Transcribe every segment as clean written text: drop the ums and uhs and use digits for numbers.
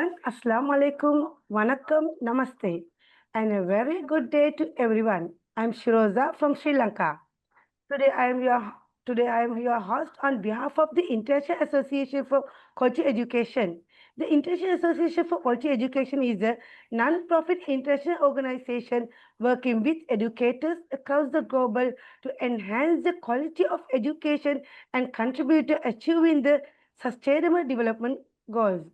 everyone. Assalamu alaikum, vanakkam, namaste, and a very good day to everyone. I'm Shiroza from Sri Lanka. Today I am your Today I am your host on behalf of the International Association for Quality Education. The International Association for Quality Education is a non-profit international organization working with educators across the globe to enhance the quality of education and contribute to achieving the sustainable development goals.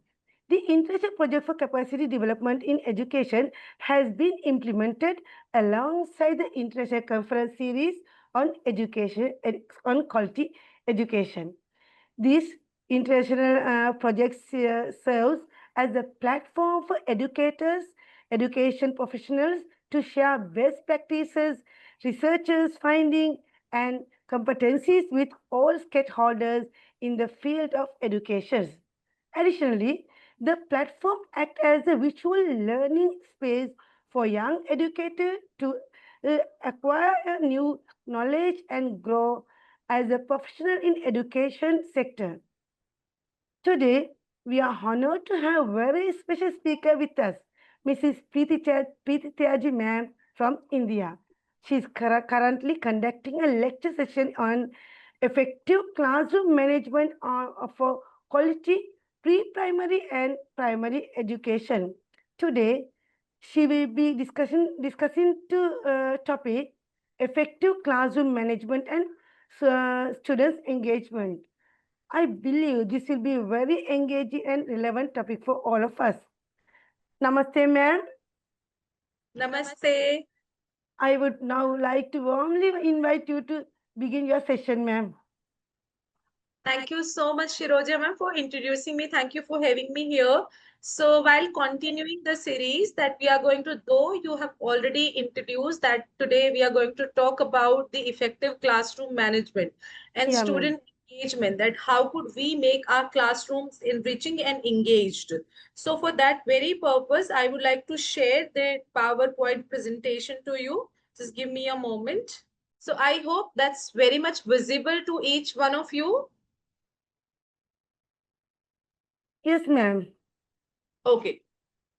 The International Project for Capacity Development in Education has been implemented alongside the International Conference Series on on quality education. This international project serves as a platform for educators, education professionals to share best practices, researchers' findings, and competencies with all stakeholders in the field of education. Additionally, the platform acts as a visual learning space for young educators to acquire a new knowledge and grow as a professional in education sector. Today, we are honored to have a very special speaker with us, Mrs. Preeti Tyaji ma'am from India. She is currently conducting a lecture session on effective classroom management for quality pre-primary and primary education. Today, she will be discussing to topic effective classroom management and students engagement. I believe this will be a very engaging and relevant topic for all of us. Namaste, ma'am. Namaste. I would now like to warmly invite you to begin your session, ma'am. Thank you so much, Shiroja ma'am, for introducing me. Thank you for having me here. So, while continuing the series that we are going to, though you have already introduced that today we are going to talk about the effective classroom management and Yeah, ma'am. student engagement, that how could we make our classrooms enriching and engaged. So, for that very purpose, I would like to share the PowerPoint presentation to you. Just give me a moment. So, I hope that's very much visible to each one of you. Yes, ma'am. Okay.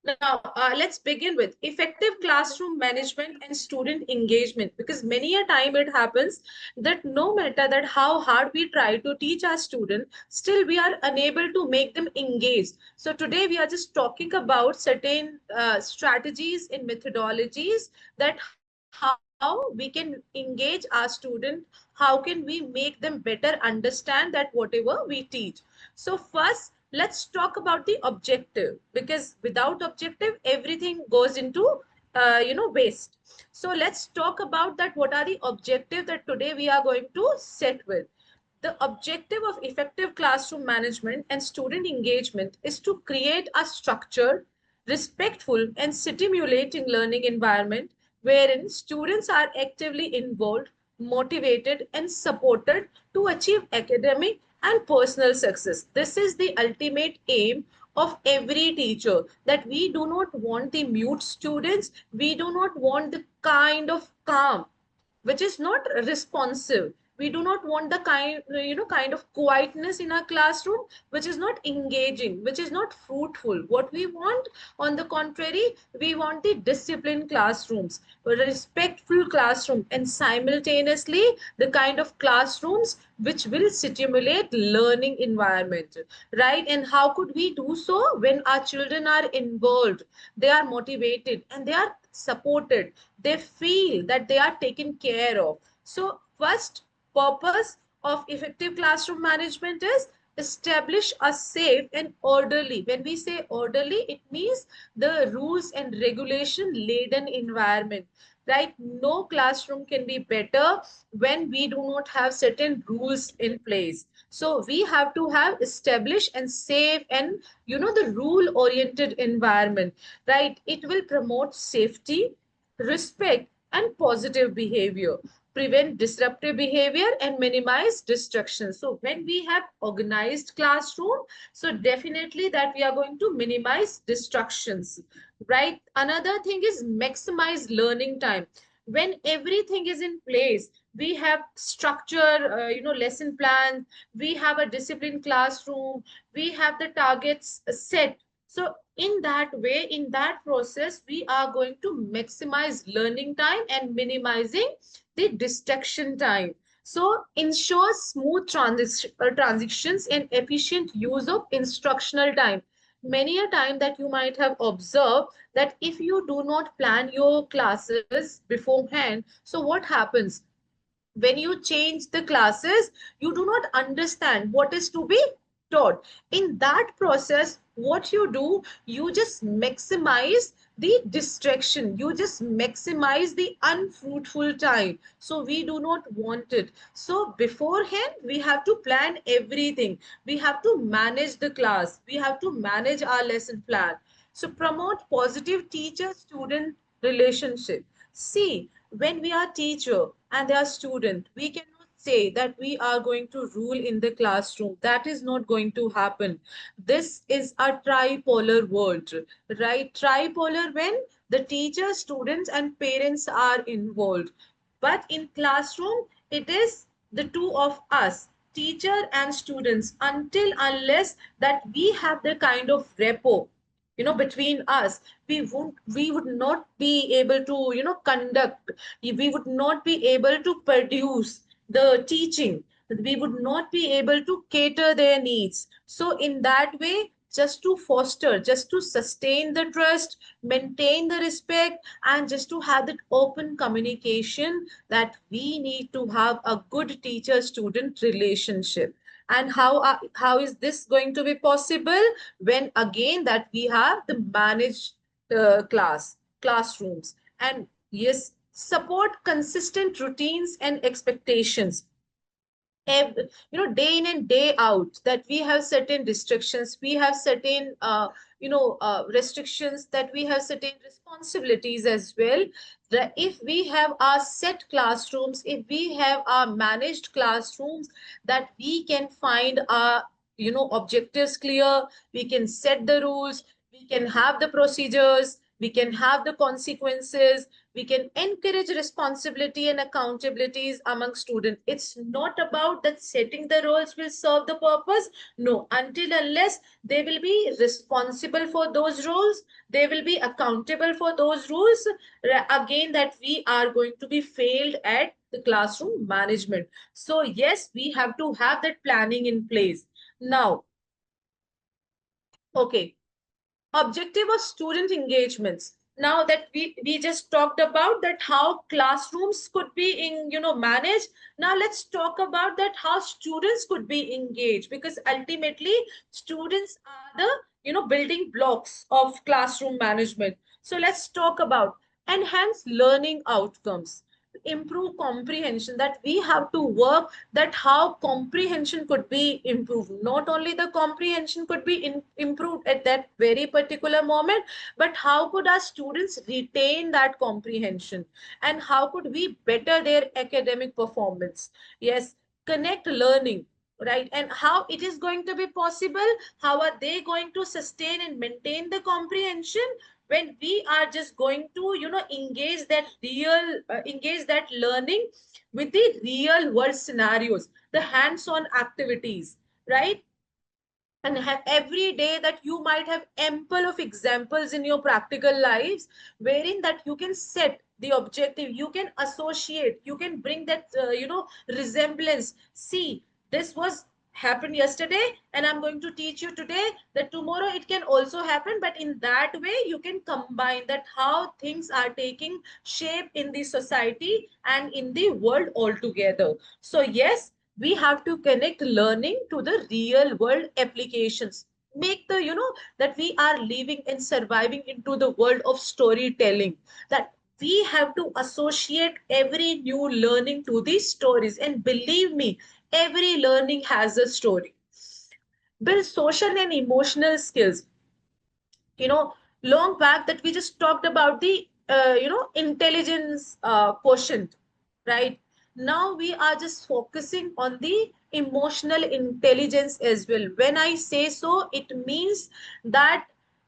Now, let's begin with effective classroom management and student engagement, because many a time it happens that no matter that how hard we try to teach our student, still we are unable to make them engaged. So today we are just talking about certain strategies and methodologies, that how we can engage our student, how can we make them better understand that whatever we teach. So first, let's talk about the objective, because without objective everything goes into waste. So let's talk about that, what are the objective that today we are going to set with. The objective of effective classroom management and student engagement is to create a structured, respectful and stimulating learning environment wherein students are actively involved, motivated and supported to achieve academic and personal success. This is the ultimate aim of every teacher, that we do not want the mute students, we do not want the kind of calm which is not responsive. We do not want the kind of quietness in our classroom which is not engaging, which is not fruitful. What we want, on the contrary, we want the disciplined classrooms, a respectful classroom, and simultaneously the kind of classrooms which will stimulate learning environment, right? And how could we do so? When our children are involved, they are motivated and they are supported, they feel that they are taken care of. So first purpose of effective classroom management is establish a safe and orderly. When we say orderly, it means the rules and regulation laden environment, right? No classroom can be better when we do not have certain rules in place. So we have to have established and safe and the rule oriented environment, right? It will promote safety, respect and positive behavior, prevent disruptive behavior and minimize distraction. So when we have organized classroom, so definitely that we are going to minimize distractions, right? Another thing is maximize learning time. When everything is in place, we have structure, lesson plan, we have a disciplined classroom, we have the targets set. So in that way, in that process, we are going to maximize learning time and minimizing the distraction time. So ensure smooth transitions and efficient use of instructional time. Many a time that you might have observed that if you do not plan your classes beforehand, so what happens? When you change the classes, you do not understand what is to be taught. In that process, what you do, you just maximize the distraction, you just maximize the unfruitful time. So we do not want it. So beforehand, we have to plan everything. We have to manage the class, we have to manage our lesson plan. So promote positive teacher student relationship. See, when we are teacher and they are student, we cannot say that we are going to rule in the classroom. That is not going to happen. This is a tripolar world, right? Tripolar when the teacher, students, and parents are involved. But in classroom, it is the two of us, teacher and students, until unless that we have the kind of rapport, between us, we would not be able to, conduct, we would not be able to produce the teaching, we would not be able to cater their needs. So in that way, just to foster, just to sustain the trust, maintain the respect, and just to have that open communication, that we need to have a good teacher student relationship. And how is this going to be possible? When again that we have the managed classrooms. And yes, support consistent routines and expectations. Day in and day out, that we have certain restrictions, we have certain restrictions, that we have certain responsibilities as well. That if we have our set classrooms, if we have our managed classrooms, that we can find our objectives clear, we can set the rules, we can have the procedures, we can have the consequences, we can encourage responsibility and accountabilities among students. It's not about that setting the roles will serve the purpose. No, until unless they will be responsible for those roles, they will be accountable for those rules. Again, that we are going to be failed at the classroom management. So yes, we have to have that planning in place. Now, okay, objective of student engagements. Now that we just talked about that how classrooms could be in managed. Now let's talk about that how students could be engaged, because ultimately students are the building blocks of classroom management. So let's talk about enhance learning outcomes, improve comprehension, that we have to work that how comprehension could be improved. Not only the comprehension could be improved at that very particular moment, but how could our students retain that comprehension, and how could we better their academic performance. Yes, connect learning, right? And how it is going to be possible, how are they going to sustain and maintain the comprehension, when we are just going to engage that learning with the real world scenarios, the hands on activities, right? And every day that you might have ample of examples in your practical lives, wherein that you can set the objective, you can associate, you can bring that resemblance. See, this was happened yesterday, and I'm going to teach you today that tomorrow it can also happen, but in that way you can combine that how things are taking shape in the society and in the world altogether. So yes, we have to connect learning to the real world applications, make the that we are living and surviving into the world of storytelling, that we have to associate every new learning to these stories. And believe me, every learning has a story. Build social and emotional skills. Long back that we just talked about the intelligence quotient, right? Now we are just focusing on the emotional intelligence as well. When I say so, it means that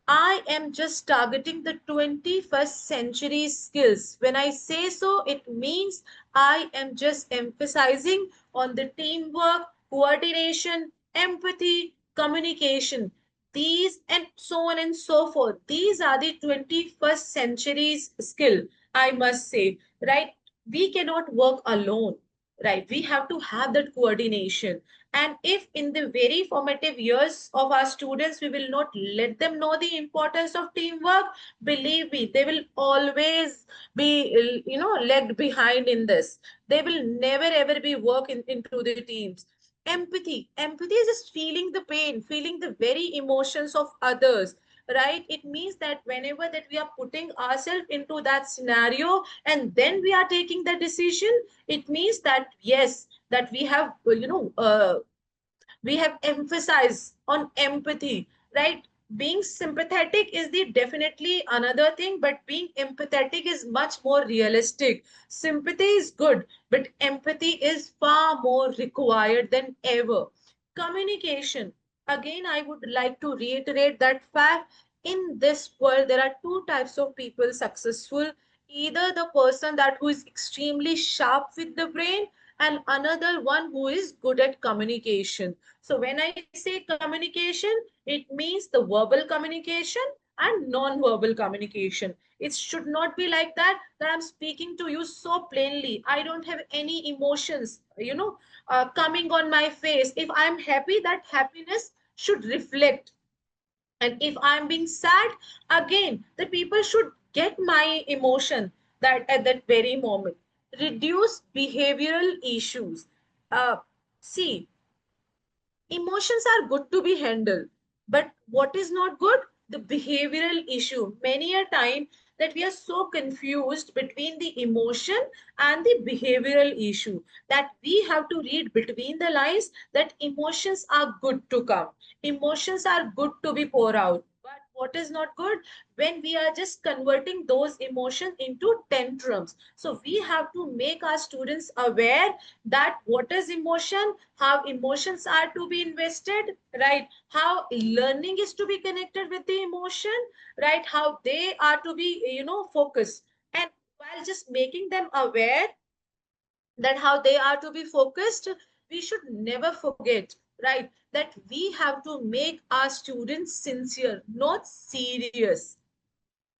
I am just targeting the 21st century skills. When I say so, it means I am just emphasizing on the teamwork, coordination, empathy, communication. these and so on and so forth. These are the 21st century's skill, I must say, right? We cannot work alone, right? We have to have that coordination. And if in the very formative years of our students, we will not let them know the importance of teamwork, believe me, they will always be, lagged behind in this. They will never ever be into the teams. Empathy is just feeling the pain, feeling the very emotions of others, right? It means that whenever that we are putting ourselves into that scenario and then we are taking the decision, it means that yes, that we have emphasized on empathy, right? Being sympathetic is the definitely another thing, but being empathetic is much more realistic. Sympathy is good, but empathy is far more required than ever. Communication, again I would like to reiterate that fact. In this world there are two types of people successful: either the person that who is extremely sharp with the brain, and another one who is good at communication. So when I say communication, it means the verbal communication and non-verbal communication. It should not be like that I'm speaking to you so plainly. I don't have any emotions, coming on my face. If I'm happy, that happiness should reflect. And if I'm being sad, again, the people should get my emotion that at that very moment. Reduce behavioral issues. Uh, See, emotions are good to be handled, but what is not good? The behavioral issue. Many a time that we are so confused between the emotion and the behavioral issue, that we have to read between the lines that emotions are good to come, emotions are good to be poured out. But what is not good? When we are just converting those emotions into tantrums. So we have to make our students aware that what is emotion, how emotions are to be invested, right? How learning is to be connected with the emotion, right? How they are to be, focused. And while just making them aware that how they are to be focused, we should never forget, right, that we have to make our students sincere, not serious.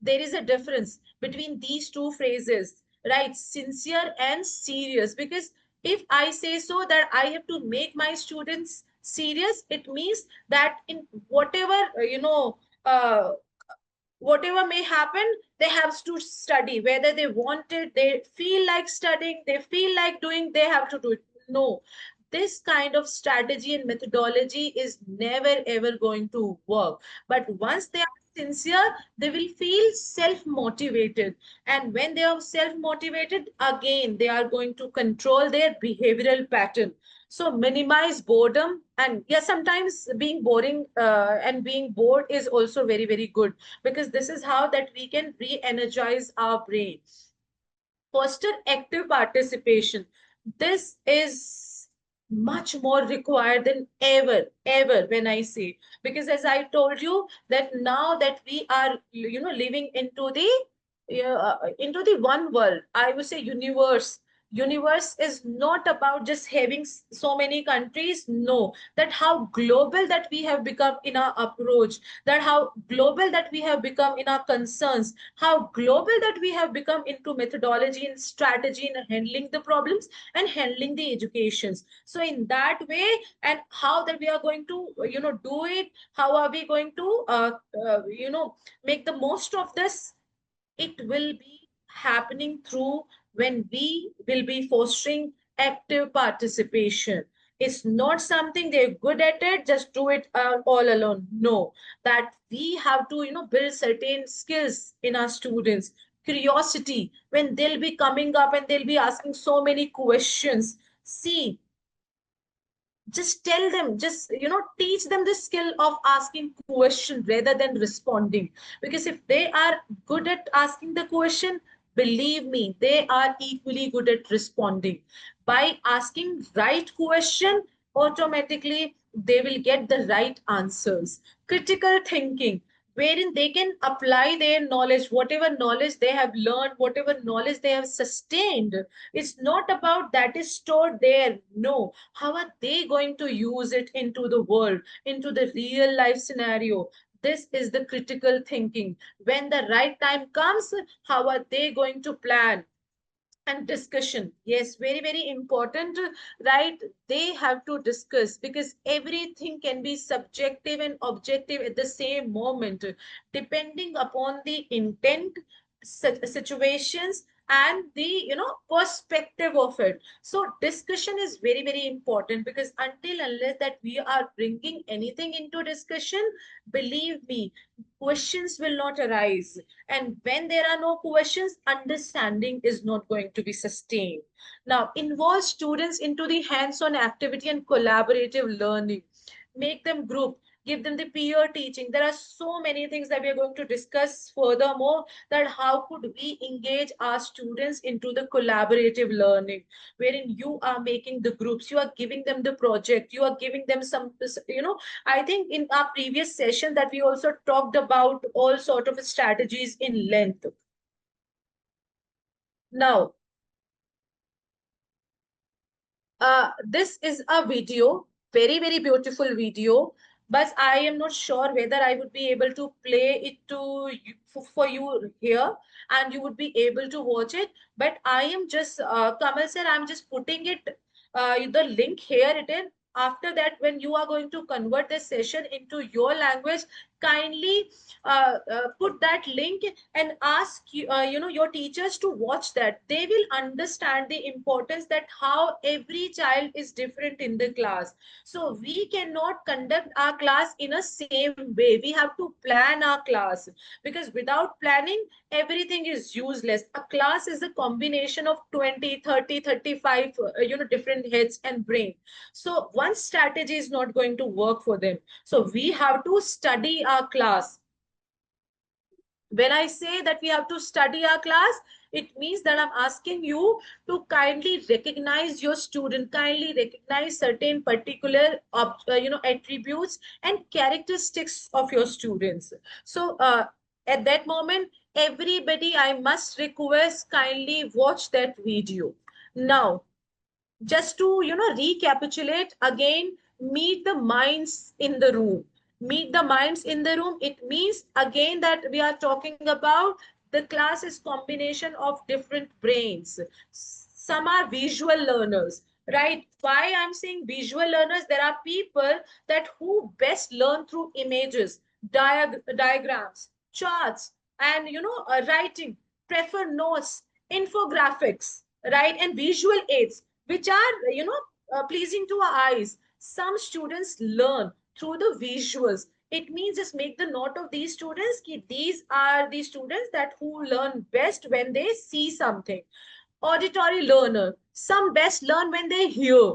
There is a difference between these two phrases, right? Sincere and serious. Because if I say so that I have to make my students serious, it means that in whatever, uh, whatever may happen, they have to study whether they want it, they feel like studying, they feel like doing, they have to do it. No, this kind of strategy and methodology is never ever going to work. But once they are sincere, they will feel self motivated, and when they are self motivated, again they are going to control their behavioral pattern. So minimize boredom. And yes, sometimes being boring and being bored is also very very good, because this is how that we can re-energize our brain. Foster active participation. This is much more required than ever when I say, because as I told you that now that we are, living into the one world, I would say universe. Universe is not about just having so many countries. No, that how global that we have become in our approach, that how global that we have become in our concerns, how global that we have become into methodology and strategy in handling the problems and handling the educations. So in that way, and how that we are going to, do it, how are we going to, make the most of this, it will be happening through when we will be fostering active participation. It's not something they're good at it, just do it all alone. No, that we have to, build certain skills in our students. Curiosity, when they'll be coming up and they'll be asking so many questions. See, just tell them, just teach them the skill of asking question rather than responding. Because if they are good at asking the question, believe me, they are equally good at responding. By asking right question, automatically they will get the right answers. Critical thinking, wherein they can apply their knowledge, whatever knowledge they have learned, whatever knowledge they have sustained. It's not about that is stored there. No, how are they going to use it into the world, into the real life scenario? This is the critical thinking. When the right time comes, how are they going to plan? And discussion, yes, very very important, right? They have to discuss, because everything can be subjective and objective at the same moment, depending upon the intent, situations, and the perspective of it. So discussion is very very important, because until unless that we are bringing anything into discussion, believe me, questions will not arise. And when there are no questions, understanding is not going to be sustained. Now, involve students into the hands-on activity and collaborative learning. Make them group, give them the peer teaching. There are so many things that we are going to discuss furthermore, that how could we engage our students into the collaborative learning, wherein you are making the groups, you are giving them the project, you are giving them some, I think in our previous session that we also talked about all sort of strategies in length. Now, this is a video, very, very beautiful video, but I am not sure whether I would be able to play it to you, for you here, and you would be able to watch it. But I am just, Kamal sir, I'm just putting it, the link here it in. After that, when you are going to convert this session into your language, kindly put that link and ask your teachers to watch that. They will understand the importance, that how every child is different in the class. So we cannot conduct our class in a same way. We have to plan our class, because without planning, everything is useless. A class is a combination of 20, 30, 35 different heads and brain. So one strategy is not going to work for them. So we have to study our class. When I say that we have to study our class, it means that I'm asking you to kindly recognize your student, kindly recognize certain particular attributes and characteristics of your students. So at that moment, everybody, I must request, kindly watch that video. Now, just to recapitulate again, meet the minds in the room. Meet the minds in the room, it means again that we are talking about the class is combination of different brains. Some are visual learners, right? Why I'm saying visual learners? There are people that who best learn through images, diagrams, charts, and writing, prefer notes, infographics, right, and visual aids, which are pleasing to our eyes. Some students learn through the visuals. It means just make the note of these students, ki these are the students that who learn best when they see something. Auditory learner, some best learn when they hear,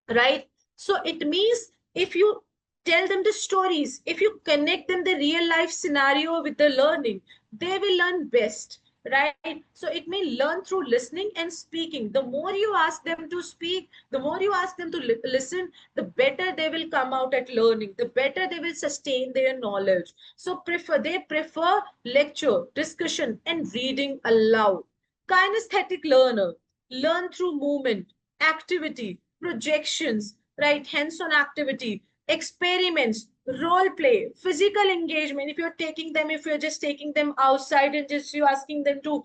right? So it means if you tell them the stories, if you connect them the real life scenario with the learning, they will learn best, right? So it may learn through listening and speaking. The more you ask them to speak, the more you ask them to listen, the better they will come out at learning, the better they will sustain their knowledge. So they prefer lecture, discussion, and reading aloud. Kinesthetic learner, learn through movement, activity, projections, right? Hands-on activity, experiments, role play, physical engagement. If you're just taking them outside and just you asking them to,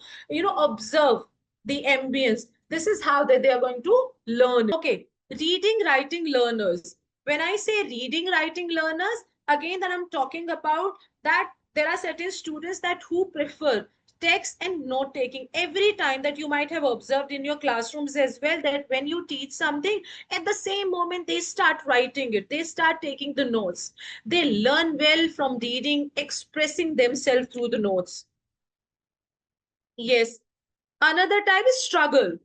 observe the ambience, this is how they are going to learn. Okay, reading, writing learners. When I say reading, writing learners, again that I'm talking about that there are certain students that who prefer text and note taking. Every time that you might have observed in your classrooms as well, that when you teach something, at the same moment they start writing it, they start taking the notes. They learn well from reading, expressing themselves through the notes. Yes. Another type is struggle,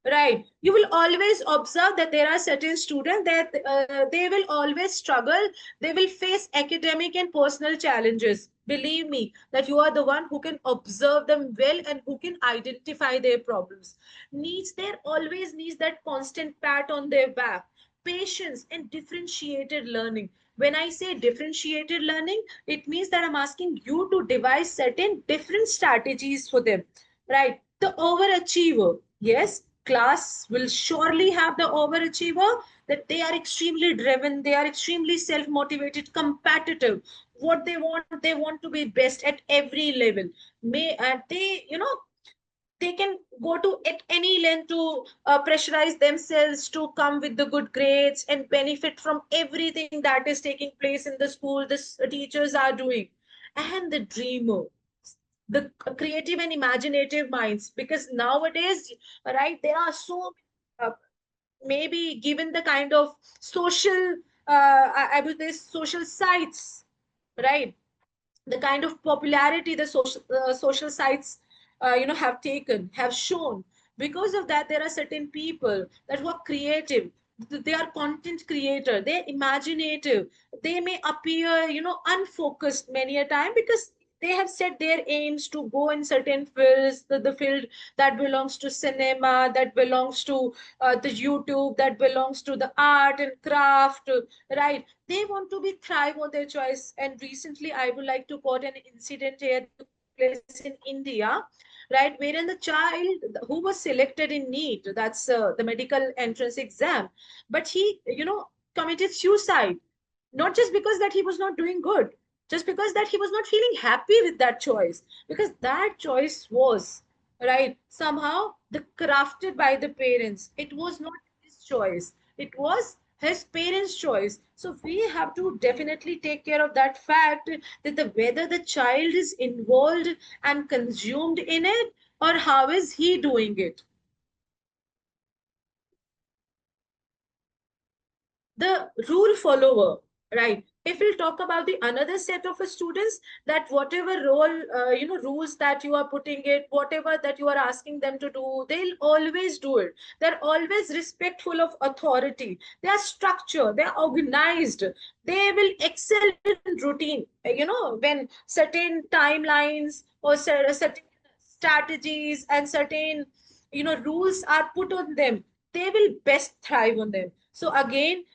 right? You will always observe that there are certain students that they will always struggle. They will face academic and personal challenges. Believe me that you are the one who can observe them well and who can identify their problems. Needs there always needs that constant pat on their back, patience and differentiated learning. When I say differentiated learning, it means that I'm asking you to devise certain different strategies for them, right? The overachiever, yes, class will surely have the overachiever, that they are extremely driven, they are extremely self motivated, competitive. What they want to be best at every level. May they, they can go to at any length to pressurize themselves to come with the good grades and benefit from everything that is taking place in the school this teachers are doing. And the dreamer, the creative and imaginative minds, because nowadays, right, there are so uh, maybe given the kind of social I would say social sites, right, the kind of popularity the social sites have taken, have shown. Because of that, there are certain people that who are creative, they are content creator, they're imaginative, they may appear unfocused many a time, because they have set their aims to go in certain fields, the field that belongs to cinema, that belongs to the YouTube, that belongs to the art and craft, right? They want to be thrive on their choice. And recently I would like to quote an incident here that took place in India, right, wherein the child who was selected in NEET, that's the medical entrance exam, but he committed suicide, not just because that he was not doing good, just because that he was not feeling happy with that choice, because that choice was, right, somehow the crafted by the parents. It was not his choice, it was his parents choice. So we have to definitely take care of that fact, that the whether the child is involved and consumed in it, or how is he doing it. The rule follower, right? If we'll talk about the another set of students, that whatever role rules that you are putting it, whatever that you are asking them to do, they'll always do it. They're always respectful of authority, they are structured, they are organized, they will excel in routine. When certain timelines or certain strategies and certain rules are put on them, they will best thrive on them. So again,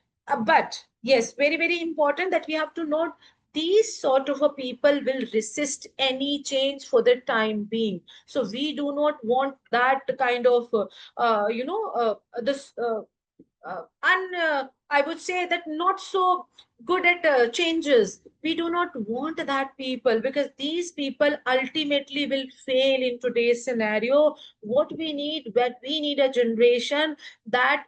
but yes, very, very important that we have to note, these sort of a people will resist any change for the time being. So we do not want that kind of, this and I would say that not so good at changes. We do not want that people, because these people ultimately will fail in today's scenario. What we need a generation that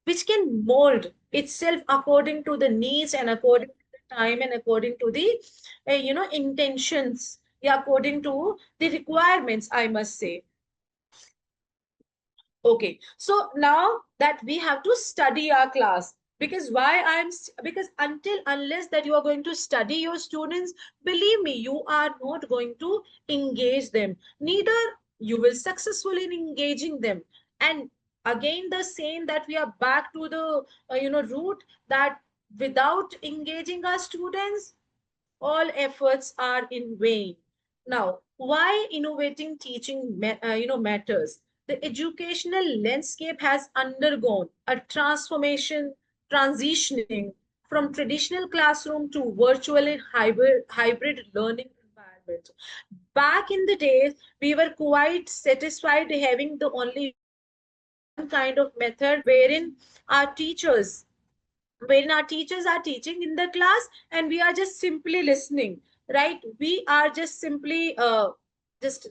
which can mold itself according to the needs and according to the time and according to the intentions, yeah, according to the requirements, I must say. Okay, so now that we have to study our class, because because until unless that you are going to study your students, believe me, you are not going to engage them. Neither you will successful in engaging them. And again, the same that we are back to the root, that without engaging our students, all efforts are in vain. Now, why innovating teaching matters? The educational landscape has undergone a transitioning from traditional classroom to virtual and hybrid learning environment. Back in the days, we were quite satisfied having the only one kind of method our teachers wherein our teachers are teaching in the class and we are just simply listening, right? We are just simply just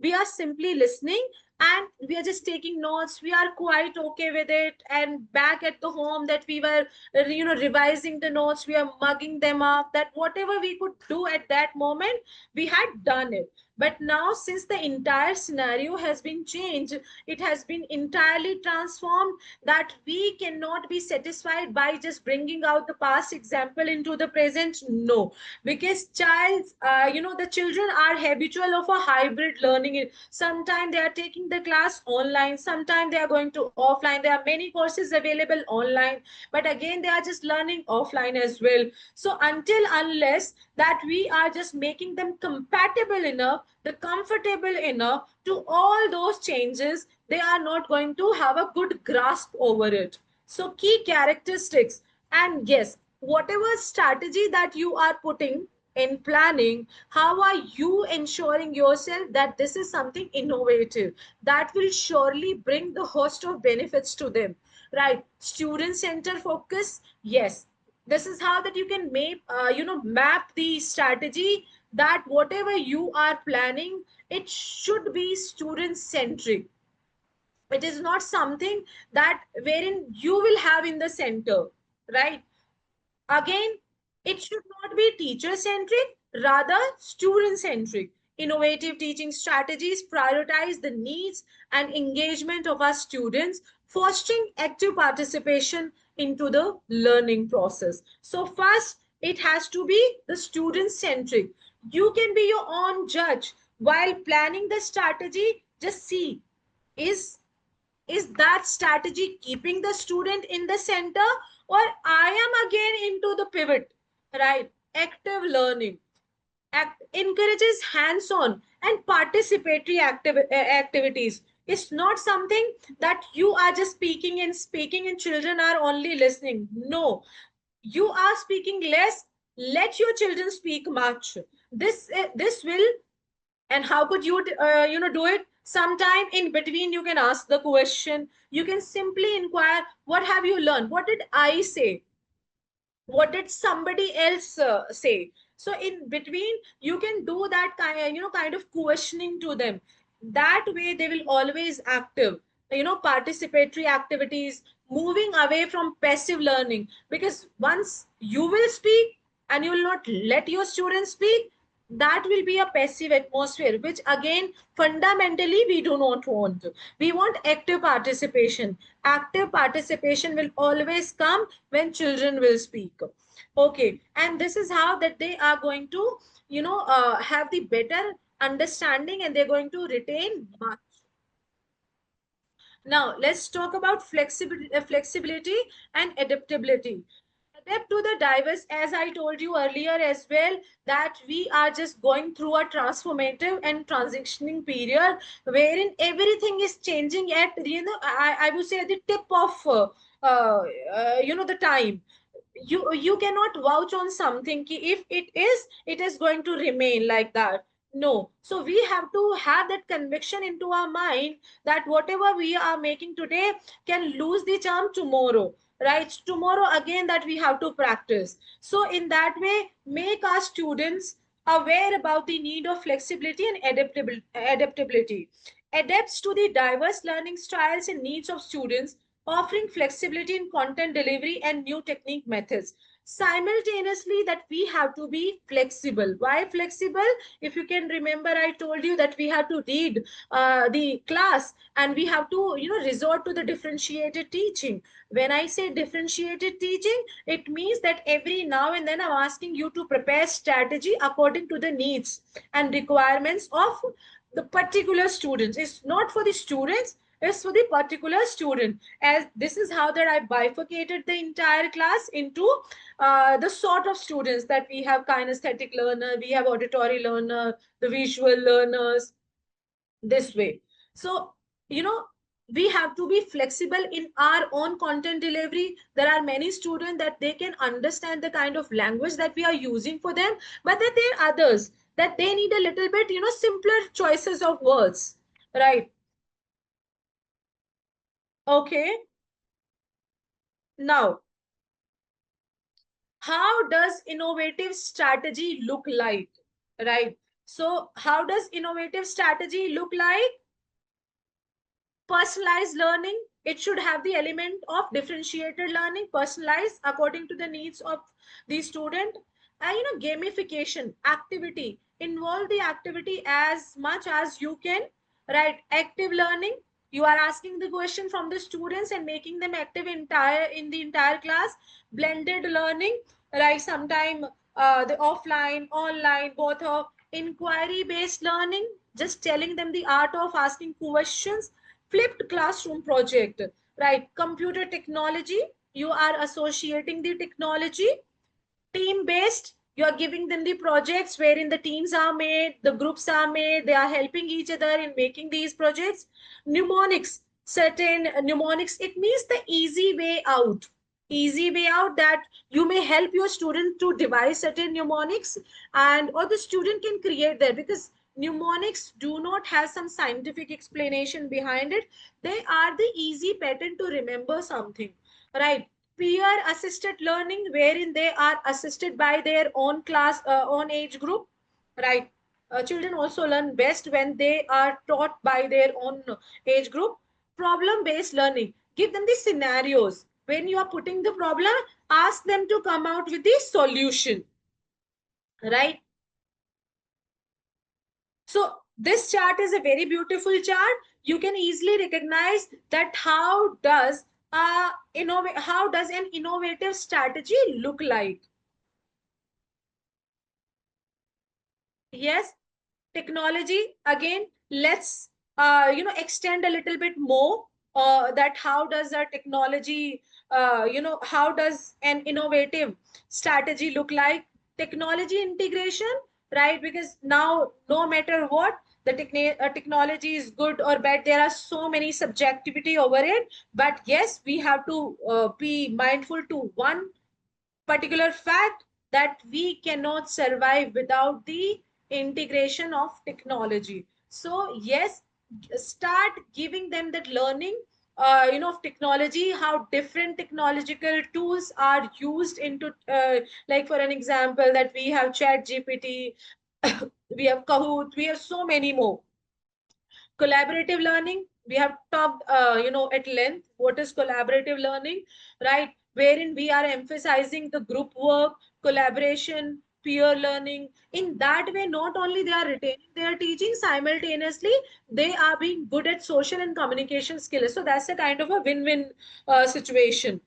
we are simply listening, and we are just taking notes, we are quite okay with it. And back at the home, that we were revising the notes, we are mugging them up, that whatever we could do at that moment, we had done it. But now, since the entire scenario has been changed, it has been entirely transformed, that we cannot be satisfied by just bringing out the past example into the present. No, because the children are habitual of a hybrid learning. Sometimes they are taking the class online, sometimes they are going to offline. There are many courses available online, but again they are just learning offline as well. So until unless that we are just making them compatible enough, the comfortable enough to all those changes, they are not going to have a good grasp over it. So key characteristics, and yes, whatever strategy that you are putting in planning, how are you ensuring yourself that this is something innovative that will surely bring the host of benefits to them, right? Student center focus, yes, this is how that you can map the strategy, that whatever you are planning, it should be student centric. It is not something that wherein you will have in the center, right? Again, it should not be teacher centric, rather student centric. Innovative teaching strategies prioritize the needs and engagement of our students, fostering active participation into the learning process. So first, it has to be the student centric. You can be your own judge while planning the strategy. Just see, is that strategy keeping the student in the center, or I am again into the pivot, right? Active learning encourages hands-on and participatory activities. It's not something that you are just speaking and children are only listening. No, you are speaking less, let your children speak much. This will, and how could you do it? Sometime in between you can ask the question, you can simply inquire, what have you learned, what did I say, what did somebody else say? So in between you can do that kind of questioning to them. That way they will always active, participatory activities, moving away from passive learning. Because once you will speak and you will not let your students speak, that will be a passive atmosphere, which again fundamentally we do not want. We want active participation. Active participation will always come when children will speak. Okay, and this is how that they are going to have the better understanding, and they're going to retain much. Now, let's talk about flexibility and adaptability. Adapt to the diverse, as I told you earlier as well, that we are just going through a transformative and transitioning period wherein everything is changing at, I would say, at the tip of, the time. You cannot vouch on something ki if it is going to remain like that. No, so we have to have that conviction into our mind that whatever we are making today can lose the charm tomorrow, right? Tomorrow again that we have to practice. So in that way, make our students aware about the need of flexibility and adaptability. Adapts to the diverse learning styles and needs of students, offering flexibility in content delivery and new technique methods. Simultaneously, that we have to be flexible. Why flexible? If you can remember, I told you that we have to read the class, and we have to resort to the differentiated teaching. When I say differentiated teaching, it means that every now and then I'm asking you to prepare strategy according to the needs and requirements of the particular students. It's not for the students, it's for the particular student. As this is how that I bifurcated the entire class into the sort of students that we have: kinesthetic learner, we have auditory learner, the visual learners, this way. So, you know, we have to be flexible in our own content delivery. There are many students that they can understand the kind of language that we are using for them, but then there are others that they need a little bit, simpler choices of words, right? Okay. Now, how does innovative strategy look like, right? So how does innovative strategy look like? Personalized learning, it should have the element of differentiated learning, personalized according to the needs of the student. And gamification activity, involve the activity as much as you can, right? Active learning, you are asking the question from the students and making them active in the entire class. Blended learning, right? Sometime the offline online both of. Inquiry based learning, just telling them the art of asking questions. Flipped classroom project, right? Computer technology, you are associating the technology. Team based, you are giving them the projects wherein the teams are made, the groups are made, they are helping each other in making these projects. Mnemonics, certain mnemonics. It means the easy way out. Easy way out, that you may help your student to devise certain mnemonics, and or the student can create that, because mnemonics do not have some scientific explanation behind it. They are the easy pattern to remember something, right? Peer assisted learning, wherein they are assisted by their own class, own age group, right? Children also learn best when they are taught by their own age group. Problem based learning, give them the scenarios. When you are putting the problem, ask them to come out with the solution, right? So this chart is a very beautiful chart. You can easily recognize that how does an innovative strategy look like. Yes, technology, again, let's extend a little bit more, that how does a technology, how does an innovative strategy look like. Technology integration, right? Because now, no matter what, the technology is good or bad, there are so many subjectivity over it. But yes, we have to be mindful to one particular fact, that we cannot survive without the integration of technology. So yes, start giving them that learning, of technology, how different technological tools are used into, like for an example, that we have chat gpt, we have kahoot, we have so many more. Collaborative learning, we have talked at length what is collaborative learning, right? Wherein we are emphasizing the group work, collaboration, peer learning. In that way, not only they are retaining their teaching, simultaneously they are being good at social and communication skills. So that's a kind of a win-win situation.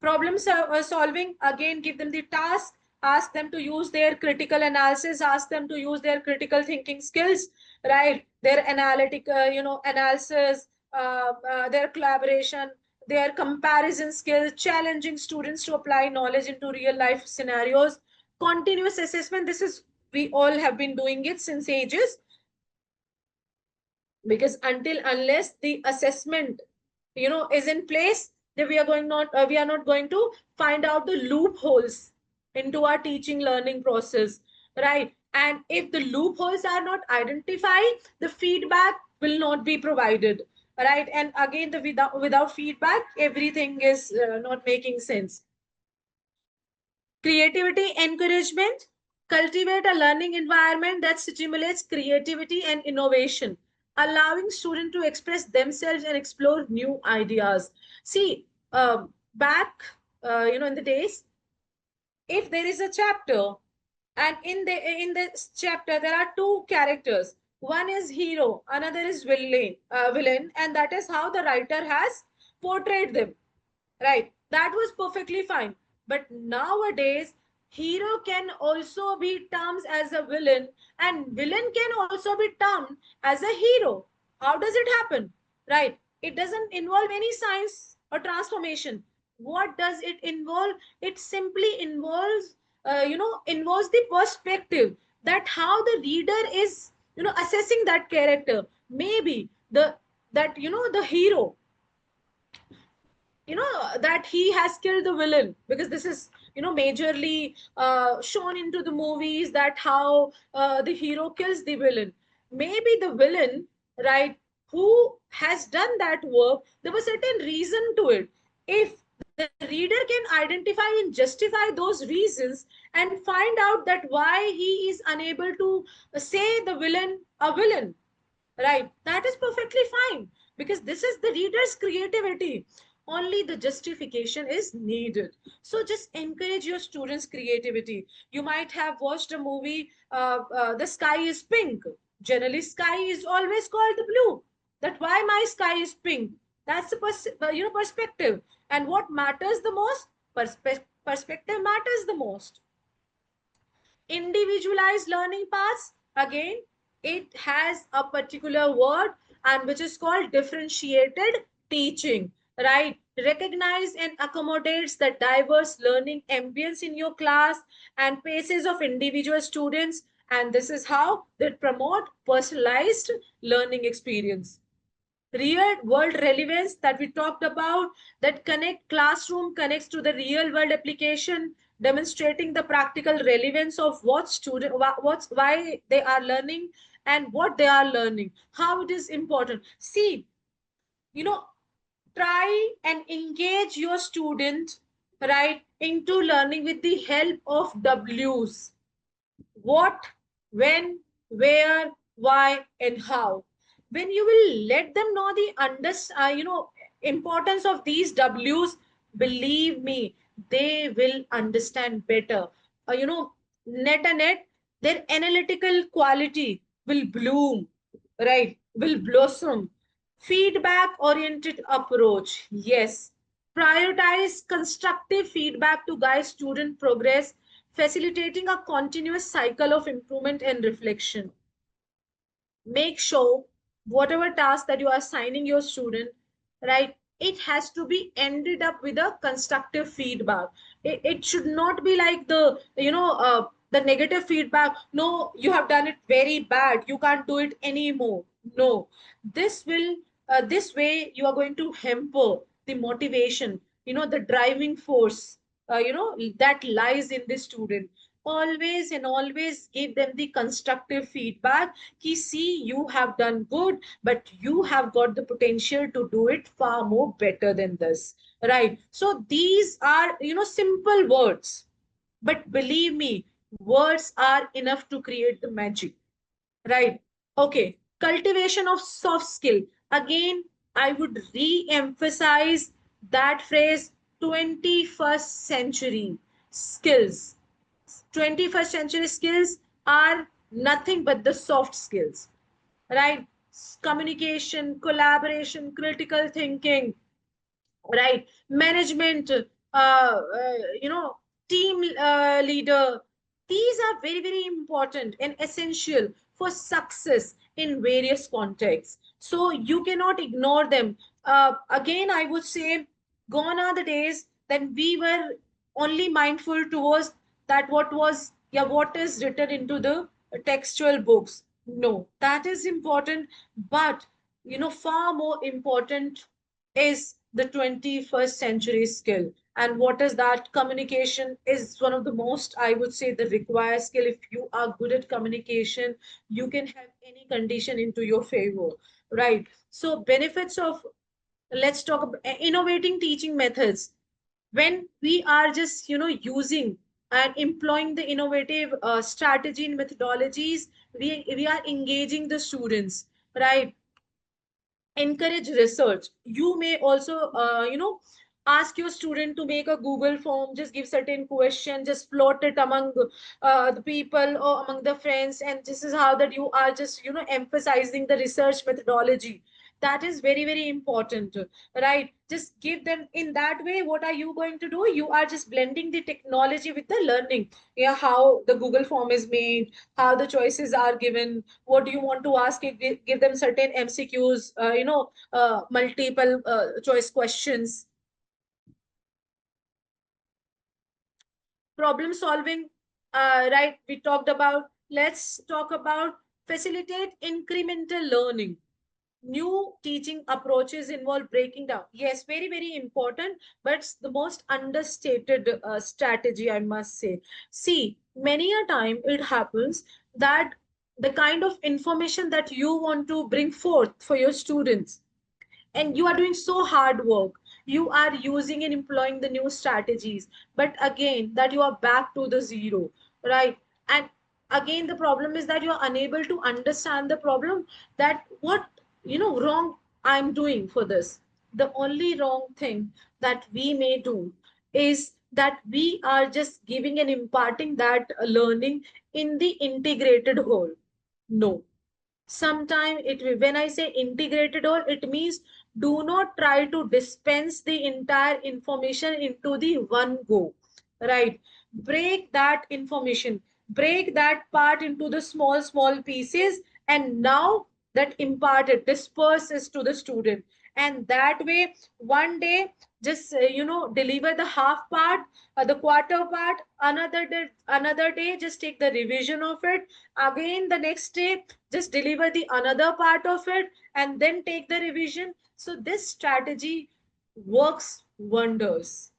Problem solving, again, give them the task, ask them to use their critical analysis, ask them to use their critical thinking skills, right? Their analytic, analysis, their collaboration, their comparison skills, challenging students to apply knowledge into real life scenarios. Continuous assessment, this is, we all have been doing it since ages, because until unless the assessment is in place, then we are not going to find out the loopholes into our teaching learning process, right? And if the loopholes are not identified, the feedback will not be provided, right? And again, the without feedback, everything is not making sense. Creativity encouragement, cultivate a learning environment that stimulates creativity and innovation, allowing students to express themselves and explore new ideas. See, back, in the days, if there is a chapter, and in this chapter there are two characters, one is hero, another is villain, and that is how the writer has portrayed them, right? That was perfectly fine. But nowadays, hero can also be termed as a villain, and villain can also be termed as a hero. How does it happen? Right? It doesn't involve any science or transformation. What does it involve? It simply involves the perspective, that how the reader is, assessing that character. Maybe the hero, that he has killed the villain, because this is majorly shown into the movies, that how the hero kills the villain. Maybe the villain, right, who has done that work, there was certain reason to it. If the reader can identify and justify those reasons, and find out that why he is unable to say the villain a villain, right, that is perfectly fine, because this is the reader's creativity. Only the justification is needed. So just encourage your students creativity. You might have watched a movie, the sky is pink. Generally sky is always called the blue. That why my sky is pink, that's the perspective. And what matters the most? Perspective matters the most. Individualized learning paths, again, it has a particular word, and which is called differentiated teaching, right? Recognize and accommodates the diverse learning ambience in your class and paces of individual students, and this is how they promote personalized learning experience. real world relevance that we talked about, that connect classroom connects to the real world application, demonstrating the practical relevance of what student, what's why they are learning and what they are learning, how it is important. See, you know, try and engage your student, right, into learning with the help of W's: what, when, where, why, and how. When you will let them know the importance of these W's, believe me, they will understand better. Net and net, their analytical quality will bloom, right? Will blossom. Feedback oriented approach. Yes. Prioritize constructive feedback to guide student progress, facilitating a continuous cycle of improvement and reflection. Make sure whatever task that you are assigning your student, right, it has to be ended up with a constructive feedback. It should not be like the negative feedback. No, you have done it very bad, you can't do it anymore. No, this will this way you are going to hamper the motivation, the driving force, that lies in the student. Always and always give them the constructive feedback. Ki, see, you have done good, but you have got the potential to do it far more better than this, right? So these are, simple words, but believe me, words are enough to create the magic, right? Okay, cultivation of soft skill. Again, I would re-emphasize that phrase: 21st century skills. 21st century skills are nothing but the soft skills, right? Communication, collaboration, critical thinking, right? Management, team leader. These are very, very important and essential for success in various contexts. So you cannot ignore them. Again, I would say, gone are the days that we were only mindful towards that what was, yeah, what is written into the textual books. No, that is important, but far more important is the 21st century skill. And what is that? Communication is one of the most, I would say, the required skill. If you are good at communication, you can have any condition into your favor, right? So benefits of, let's talk about innovating teaching methods. When we are just using and employing the innovative strategy and methodologies, we are engaging the students, right? Encourage research. You may also ask your student to make a Google form, just give certain question, just float it among the people or among the friends, and this is how that you are just emphasizing the research methodology. That is very, very important, right? Just give them in that way. What are you going to do? You are just blending the technology with the learning. Yeah, how the Google form is made, how the choices are given, what do you want to ask it, give them certain MCQs, multiple choice questions. Problem solving, right, we talked about. Let's talk about facilitate incremental learning. New teaching approaches involve breaking down. Yes, very, very important, but it's the most understated strategy, I must say. See, many a time it happens that the kind of information that you want to bring forth for your students, and you are doing so hard work, you are using and employing the new strategies, but again that you are back to the zero, right? And again the problem is that you are unable to understand the problem, that what wrong I'm doing for this. The only wrong thing that we may do is that we are just giving and imparting that learning in the integrated whole. No, sometime it will, when I say integrated all, it means do not try to dispense the entire information into the one go, right? Break that information, break that part into the small pieces, and now that imparted disperses to the student. And that way, one day, just deliver the half part, the quarter part. Another day, just take the revision of it. Again, the next day, just deliver the another part of it, and then take the revision. So this strategy works wonders,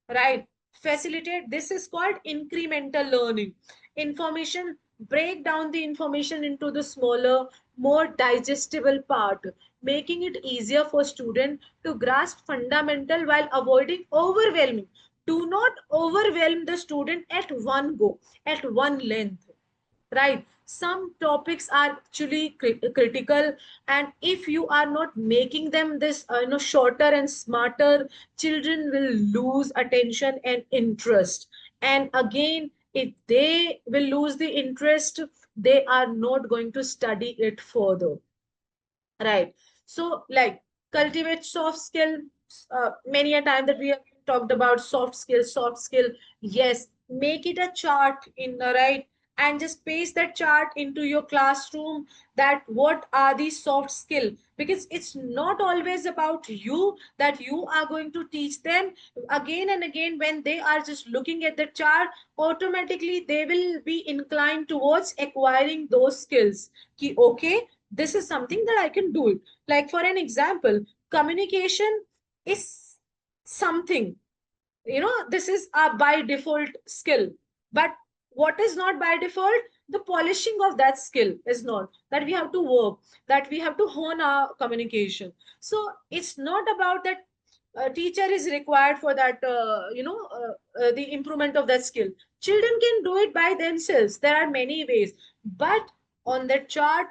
right? Facilitate, this is called incremental learning. Information, break down the information into the smaller, more digestible part, making it easier for student to grasp fundamental while avoiding overwhelming. Do not overwhelm the student at one go, at one length, right? Some topics are actually critical, and if you are not making them this shorter and smarter, children will lose attention and interest. And again, if they will lose the interest, they are not going to study it further, right? So like, cultivate soft skill. Many a time that we have talked about soft skill. Yes, make it a chart in the right, and just paste that chart into your classroom, that what are these soft skill, because it's not always about you that you are going to teach them. Again and again, when they are just looking at the chart, automatically they will be inclined towards acquiring those skills. Ki, okay, this is something that I can do it. Like for an example, communication is something, this is a by default skill. But what is not by default? The polishing of that skill is not, that we have to work, that we have to hone our communication. So it's not about that teacher is required for that, the improvement of that skill. Children can do it by themselves, there are many ways. But on that chart,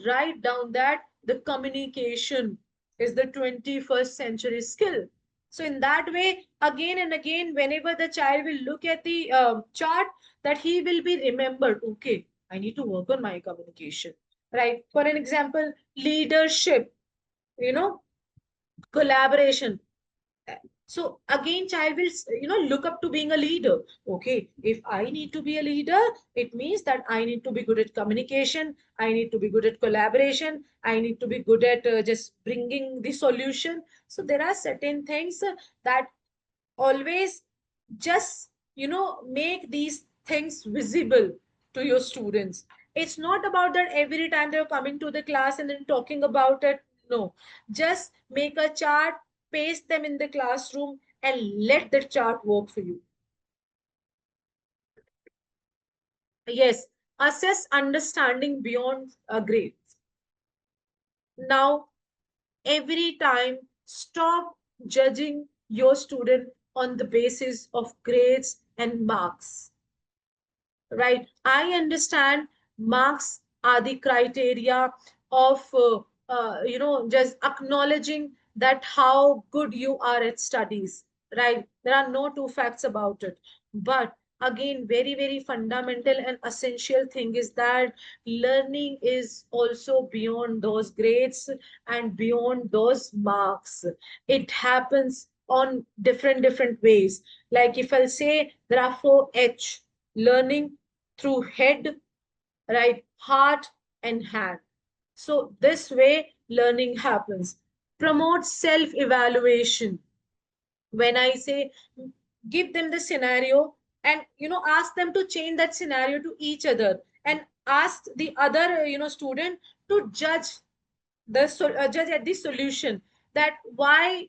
write down that the communication is the 21st century skill. So in that way, again and again, whenever the child will look at the chart, that he will be remembered. Okay, I need to work on my communication. Right. For an example, leadership, you know, collaboration. So again, child will look up to being a leader. Okay, if I need to be a leader, it means that I need to be good at communication. I need to be good at collaboration. I need to be good at just bringing the solution. So there are certain things that always just make these things visible to your students. It's not about that every time they're coming to the class and then talking about it. No, just make a chart, paste them in the classroom, and let the chart work for you. Yes, assess understanding beyond grades. Now, every time, stop judging your student on the basis of grades and marks, right? I understand marks are the criteria of just acknowledging that how good you are at studies, right? There are no two facts about it. But again, very very fundamental and essential thing is that learning is also beyond those grades and beyond those marks. It happens on different ways. Like if I'll say, there are 4 H: learning through head, right, heart, and hand. So this way learning happens. Promote self-evaluation. When I say, give them the scenario, and ask them to change that scenario to each other, and ask the other student to judge at the solution, that why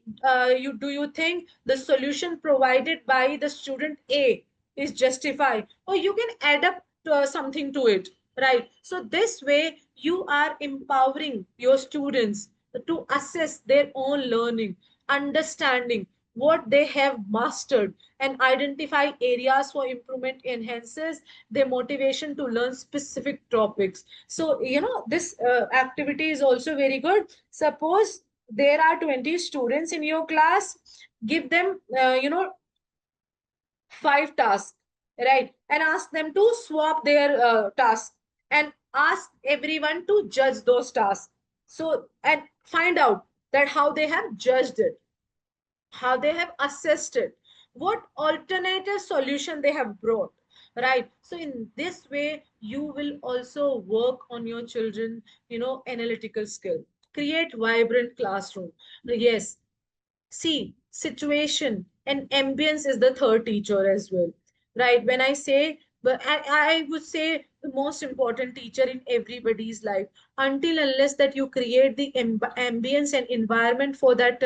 you think the solution provided by the student A is justified, or you can add up something to it, right? So this way you are empowering your students to assess their own learning, understanding what they have mastered, and identify areas for improvement enhances their motivation to learn specific topics. So this activity is also very good. Suppose there are 20 students in your class, give them 5 tasks, right? And ask them to swap their tasks, and ask everyone to judge those tasks. So, and find out that how they have judged it, how they have assessed it, what alternative solution they have brought, right? So in this way you will also work on your children analytical skill. create vibrant classroom. Yes, see, situation and ambience is the third teacher as well, right? When I say, but I would say the most important teacher in everybody's life, until unless that you create the ambience and environment for that,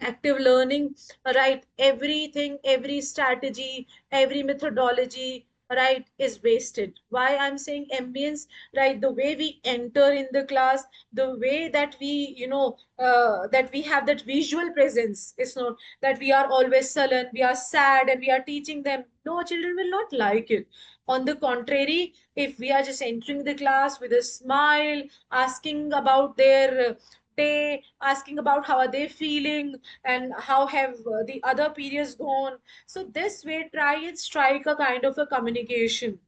active learning, right? Everything, every strategy, every methodology, right, is wasted. Why I'm saying ambience, right? The way we enter in the class, the way that we, that we have that visual presence. It's not that we are always sullen, we are sad, and we are teaching them. No, children will not like it. On the contrary, if we are just entering the class with a smile, asking about their day, asking about how are they feeling and how have the other periods gone, so this way try and strike a kind of a communication,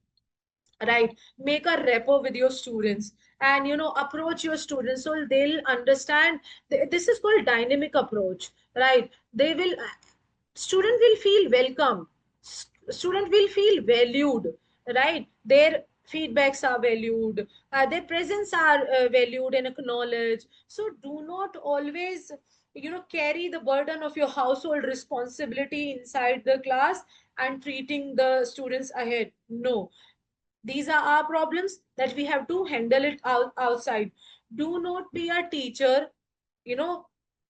right? Make a rapport with your students, and approach your students so they'll understand. This is called dynamic approach, right? They will, student will feel welcome, student will feel valued, right? Their feedbacks are valued, their presence are valued and acknowledged. So do not always carry the burden of your household responsibility inside the class and treating the students ahead. No, these are our problems that we have to handle it outside. Do not be a teacher, you know,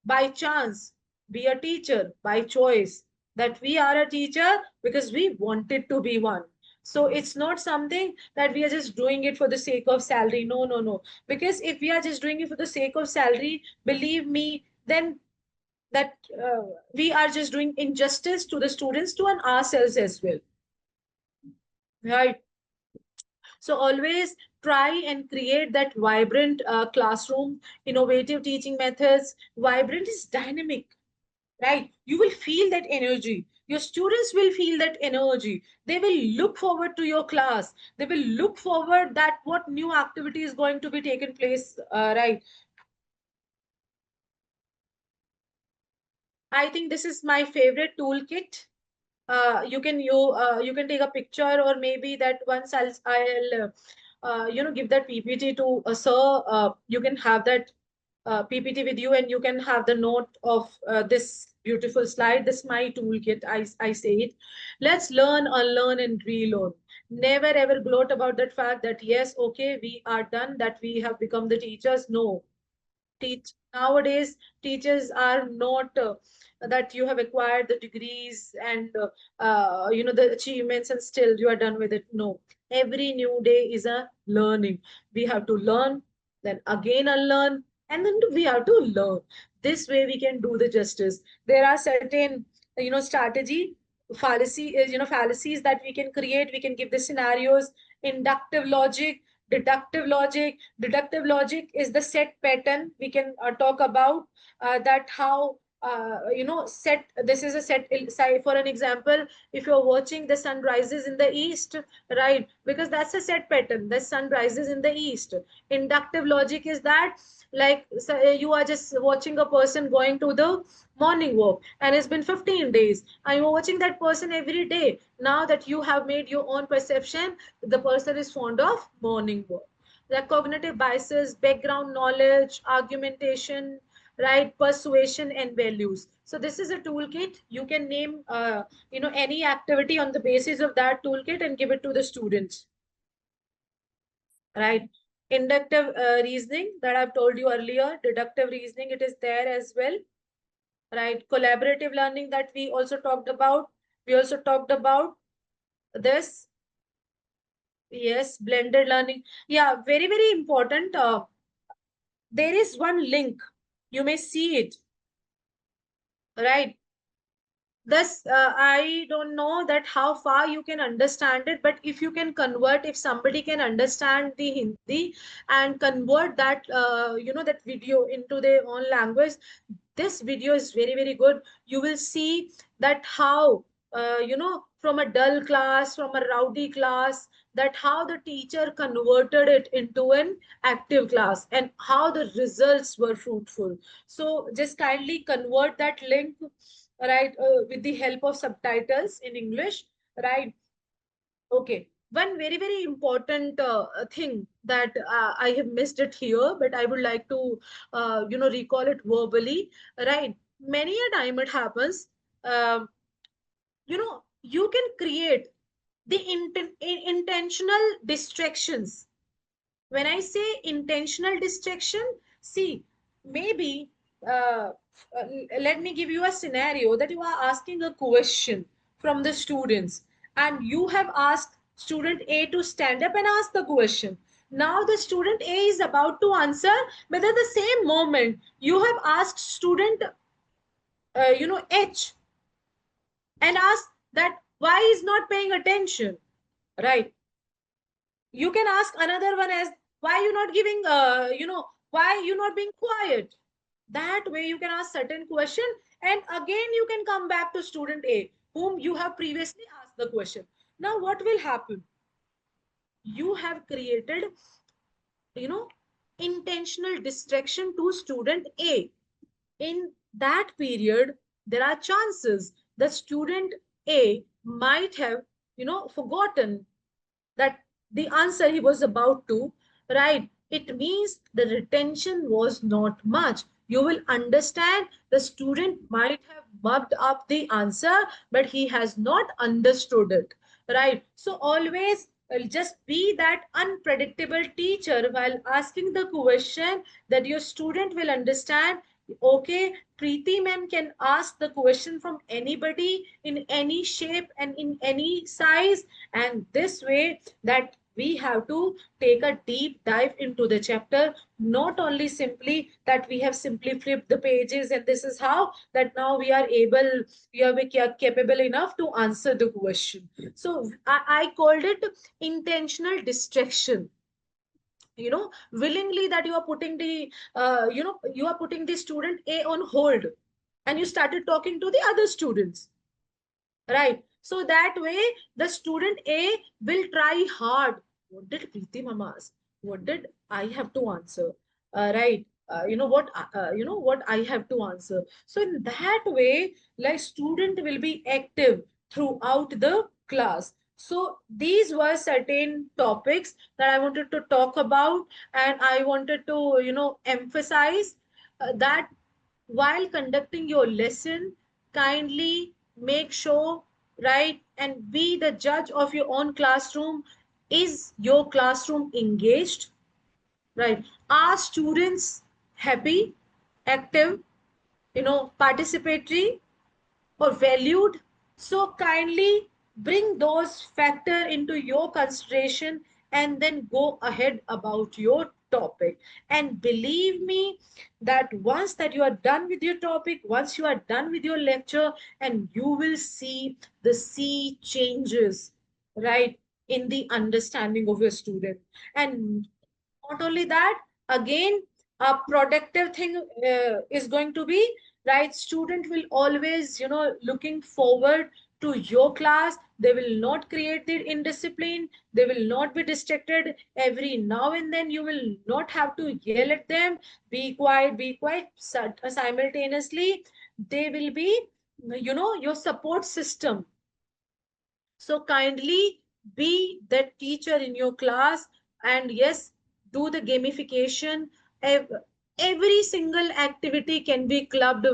by chance. Be a teacher by choice. That we are a teacher because we wanted to be one. So it's not something that we are just doing it for the sake of salary. No, no, no. Because if we are just doing it for the sake of salary, believe me, then that we are just doing injustice to the students, to and ourselves as well. Right. So always try and create that vibrant classroom, innovative teaching methods. Vibrant is dynamic, right? You will feel that energy. Your students will feel that energy. They will look forward to your class. They will look forward that what new activity is going to be taken place, right? I think this is my favorite toolkit. You can take a picture, or maybe that once I'll give that PPT to sir. You can have that PPT with you, and you can have the note of this beautiful slide. This is my toolkit. I say it. Let's learn, unlearn, and relearn. Never ever gloat about that fact that yes, okay, we are done, that we have become the teachers. No, teach nowadays teachers are not that you have acquired the degrees and the achievements and still you are done with it. No, every new day is a learning. We have to learn, then again unlearn, and then we have to learn. This way we can do the justice. There are certain strategy fallacies that we can create. We can give the scenarios. Inductive logic, deductive logic is the set pattern. We can talk about that how set. This is a set. For an example, if you're watching the sun rises in the east, right? Because that's a set pattern. The sun rises in the east. Inductive logic is that, like, so you are just watching a person going to the morning walk, and it's been 15 days, and you're watching that person every day. Now that you have made your own perception, the person is fond of morning walk. The cognitive biases, background knowledge, argumentation, right, persuasion, and values. So this is a toolkit. You can name any activity on the basis of that toolkit and give it to the students, right? Inductive reasoning that I've told you earlier, deductive reasoning, it is there as well, right? Collaborative learning that we also talked about. We also talked about this. Yes, blended learning. Yeah, very, very important. There is one link. You may see it, right? Thus, I don't know that how far you can understand it, but if you can convert, if somebody can understand the Hindi and convert that, that video into their own language, this video is very, very good. You will see that how, from a dull class, from a rowdy class, that how the teacher converted it into an active class and how the results were fruitful. So just kindly convert that link, right, with the help of subtitles in English, right? Okay. One very, very important thing that I have missed it here, but I would like to, recall it verbally, right? Many a time it happens, um, you can create the intentional distractions. When I say intentional distraction, see, maybe, uh, let me give you a scenario that you are asking a question from the students, and you have asked student A to stand up and ask the question. Now the student A is about to answer, but at the same moment you have asked student H and asked that why is not paying attention, right? You can ask another one as, why you not giving, why you not being quiet. That way you can ask certain question, and again you can come back to student A whom you have previously asked the question. Now what will happen? You have created, you know intentional distraction to student A. In that period, there are chances that student A might have, forgotten that the answer he was about to write. It means the retention was not much. You will understand the student might have mugged up the answer, but he has not understood it, right? So always just be that unpredictable teacher while asking the question, that your student will understand. Okay, Preeti ma'am can ask the question from anybody in any shape and in any size, and this way that we have to take a deep dive into the chapter, not only simply that we have simply flipped the pages and this is how that now we are capable enough to answer the question. So I called it intentional distraction. Willingly, that you are putting the you are putting the student A on hold, and you started talking to the other students, right? So that way the student A will try hard. What did Preeti mama ask? What did I have to answer? Right? What I have to answer. So in that way, like, student will be active throughout the class. So these were certain topics that I wanted to talk about, and I wanted to, emphasize that while conducting your lesson, kindly make sure, right, and be the judge of your own classroom. Is your classroom engaged, right? Are students happy, active, participatory, or valued? So kindly bring those factor into your consideration and then go ahead about your topic. And believe me that once that you are done with your topic, once you are done with your lecture, and you will see the sea changes, right, in the understanding of your student. And not only that, again, a productive thing is going to be, right, student will always, looking forward to your class. They will not create the indiscipline, they will not be distracted. Every now and then you will not have to yell at them, be quiet. Simultaneously they will be, your support system. So kindly be that teacher in your class, and yes, do the gamification. Every single activity can be clubbed,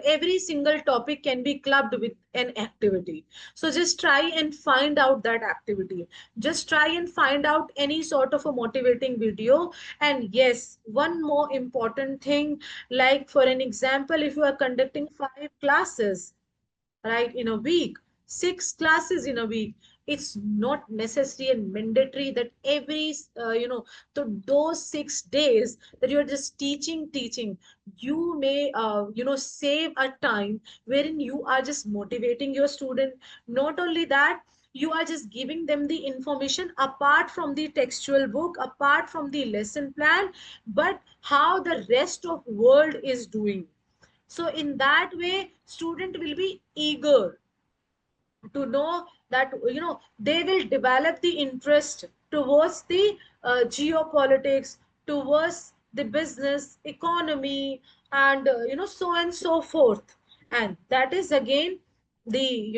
every single topic can be clubbed with an activity. So just try and find out that activity. Just try and find out any sort of a motivating video. And yes, one more important thing, like for an example, if you are conducting 5 classes, right, in a week, 6 classes in a week, it's not necessary and mandatory that every those 6 days that you're just teaching. You may save a time wherein you are just motivating your student. Not only that, you are just giving them the information apart from the textual book, apart from the lesson plan, but how the rest of world is doing. So in that way, student will be eager to know that, they will develop the interest towards the geopolitics, towards the business economy, and so and so forth. And that is again the,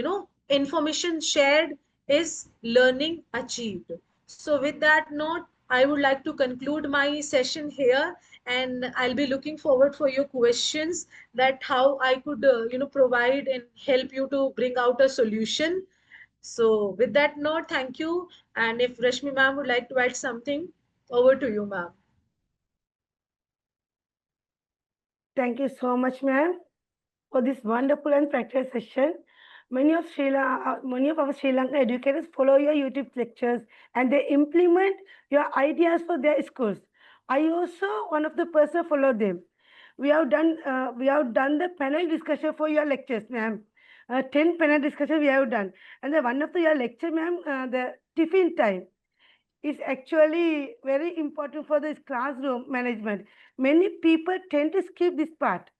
information shared is learning achieved. So with that note, I would like to conclude my session here, and I'll be looking forward for your questions, that how I could, provide and help you to bring out a solution. So with that note, thank you. And if Rashmi ma'am would like to add something, over to you, ma'am. Thank you so much, ma'am, for this wonderful and practical session. Many of our Sri Lankan educators follow your YouTube lectures and they implement your ideas for their schools. I also one of the person follow them. We have done the panel discussion for your lectures, ma'am. 10 panel discussion we have done, and the one of the your lecture, ma'am, the tiffin time is actually very important for this classroom management. Many people tend to skip this part,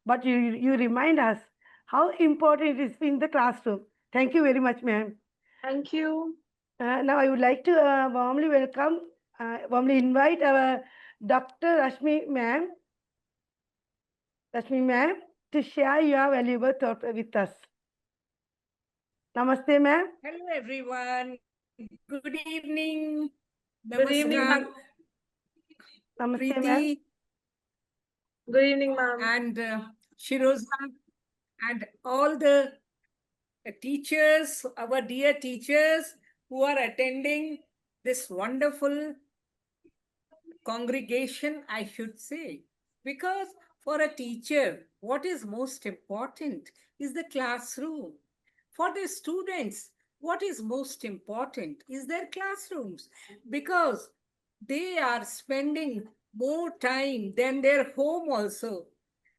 but you remind us how important it is in the classroom. Thank you very much, ma'am. Thank you. Now I would like to warmly invite our Dr. Rashmi ma'am, to share your valuable thought with us. Namaste, ma'am. Hello, everyone. Good evening. Good evening, Namaskar, ma'am. Namaste, ma'am. Preeti, Good evening, ma'am. and Shiroza, and all the teachers, our dear teachers who are attending this wonderful congregation, I should say. Because for a teacher, what is most important is the classroom. For the students, what is most important is their classrooms, because they are spending more time than their home also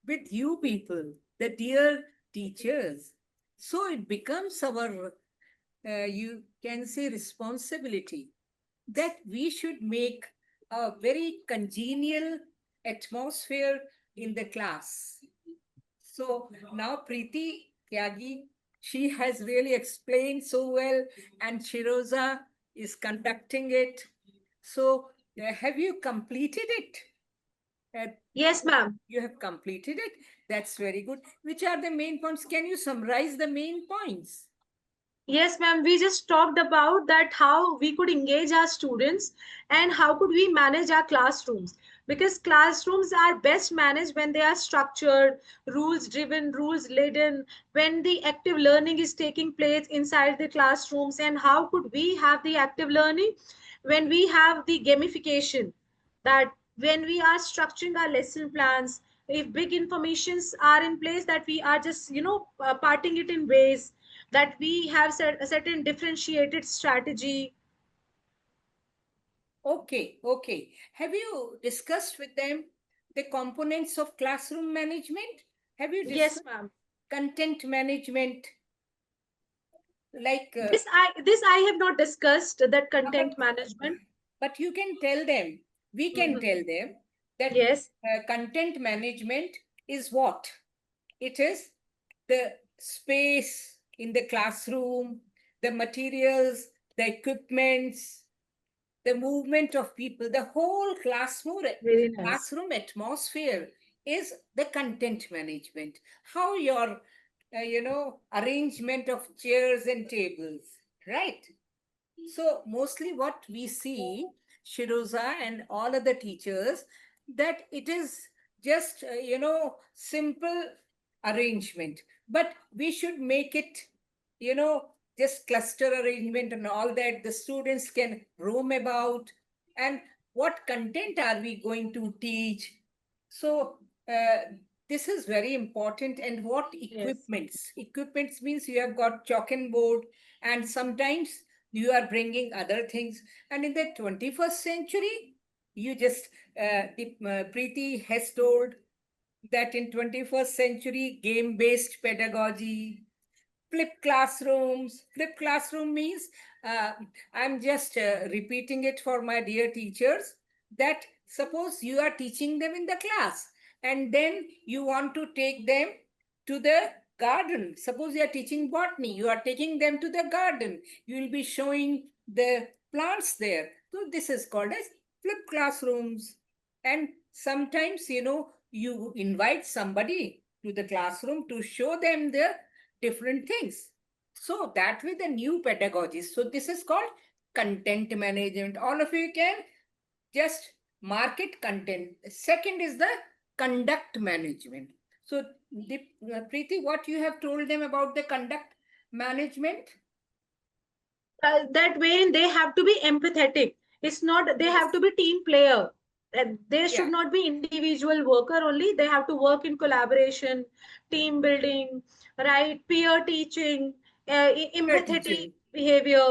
with you people, the dear teachers. So it becomes our, you can say, responsibility that we should make a very congenial atmosphere in the class. So now Preeti Tyagi, she has really explained so well, and Shiroza is conducting it. So have you completed it? Uh, Yes, ma'am. you have completed it. That's very good. Which are the main points? Can you summarize the main points? Yes, ma'am. We just talked about that how we could engage our students and how could we manage our classrooms. Because classrooms are best managed when they are structured, rules driven, rules laden, when the active learning is taking place inside the classrooms. And how could we have the active learning when we have the gamification, that when we are structuring our lesson plans, if big informations are in place, that we are just parting it in ways that we have a certain differentiated strategy. Okay, okay. Have you discussed with them the components of classroom management? Have you Yes, discussed ma'am. content management? Like, This I have not discussed that but, content management. but you can tell them, we can Mhm. tell them that Yes, content management is what? It is the space in the classroom, the materials, the equipments, the movement of people, the whole very nice. classroom atmosphere is the content management. How your, arrangement of chairs and tables, right? So mostly what we see, Shiroza and all other teachers, that it is just, simple arrangement. But we should make it, you know, just cluster arrangement and all that. The students can roam about. And what content are we going to teach? So this is very important. And what Yes, equipments? Equipments means you have got chalk and board, and sometimes you are bringing other things. And in the 21st century, you just Preeti has told that in 21st century, game based pedagogy, flip classroom means, uh, I'm just repeating it for my dear teachers, that suppose you are teaching them in the class and then you want to take them to the garden. Suppose you are teaching botany, you are taking them to the garden, you will be showing the plants there. So this is called as flip classrooms. And sometimes, you invite somebody to the classroom to show them the different things. So that with the new pedagogy. So this is called content management. All of you can just market content. Second is the conduct management. So, Preeti, what you have told them about the conduct management? That way they have to be empathetic. It's not, they have Yes. to be team player. They should Yeah, not be individual worker only. They have to work in collaboration, team building, right? Peer teaching, peer empathetic teaching. behavior.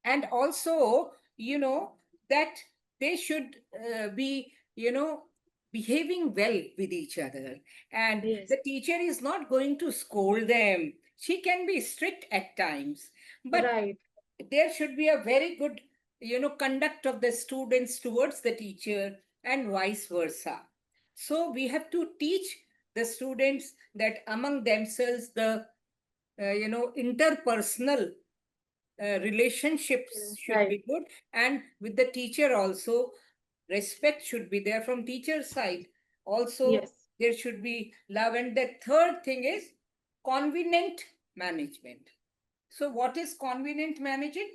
And also, that they should be, behaving well with each other. And Yes, the teacher is not going to scold them. She can be strict at times, but right. there should be a very good, conduct of the students towards the teacher and vice versa. So we have to teach the students that among themselves the, interpersonal relationships should Right. be good, and with the teacher also respect should be there from teacher side. Also Yes. there should be love. And the third thing is convenient management. So what is convenient management?